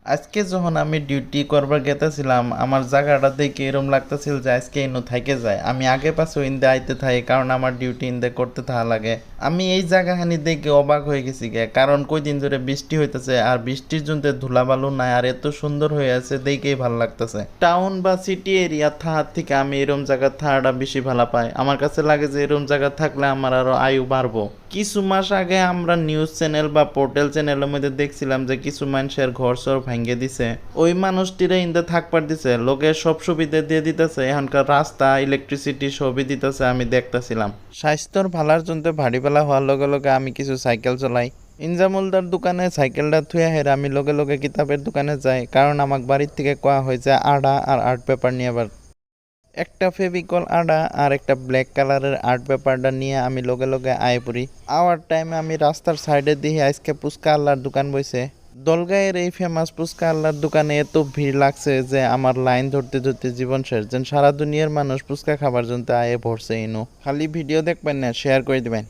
আজকে যখন আমি ডিউটি করবার গেতেছিলাম আমার জায়গাটা দেখে এরম লাগতেছিল যে আজকে ইনো থাইকে যায়। আমি আগে পাশে ইন্দে আইতে থাকি কারণ আমার ডিউটি ইন্দে করতে থাকা লাগে। আমি এই জায়গাখানি দেখে অবাক হয়ে গেছি গে, কারণ কয়দিন ধরে বৃষ্টি হইতেছে আর বৃষ্টির জন্য ধুলাবালু নাই আর এত সুন্দর হয়ে আছে দেখেই ভালো লাগতেছে। টাউন বা সিটি এরিয়া থাকার থেকে আমি এরম জায়গা থাকাটা বেশি ভালো পাই। আমার কাছে লাগে যে এরম জায়গা থাকলে আমার আরো আয়ু বাড়বো। কিছু মাস আগে আমরা নিউজ চ্যানেল বা পোর্টাল চ্যানেলের মধ্যে দেখছিলাম যে কিছু মানুষের ঘর সর ভাঙ্গে দিছে। ওই মানুষটিরা ইন্দা থাকবার দিছে, লোকের সব সুবিধা দিয়ে দিতেছে, এখনকার রাস্তা ইলেকট্রিসিটি সবই দিতেছে। আমি দেখতেছিলাম স্বাস্থ্যর ভালার জন্য ভারী বেলা হওয়ার লগে লগে আমি কিছু সাইকেল চলাই। ইনজামুলদার দোকানে সাইকেলটা থুয়ে হেরে আমি লগে লগে কিতাবের দোকানে যাই, কারণ আমাকে বাড়ির থেকে কোয়া হয়েছে আড়া আর আর্ট পেপার নিয়ে আবার। একটা ফেভিকল আডা আর একটা ব্ল্যাক কালারের আর্ট পেপারটা নিয়ে আমি লগে লগে আয় পড়ি। আওয়ার টাইমে আমি রাস্তার সাইডে দিয়ে আজকে পুচকা আল্লাহর দোকান বইছে। দলগাঁয়ের এই ফেমাস পুচকা আল্লাহর দোকানে এত ভিড় লাগছে যে আমার লাইন ধরতে ধরতে জীবন শেষ, যেন সারা দুনিয়ার মানুষ পুচকা খাবার জন্য আয়ে ভরছে। ইনো খালি ভিডিও দেখবেন না, শেয়ার করে দিবেন।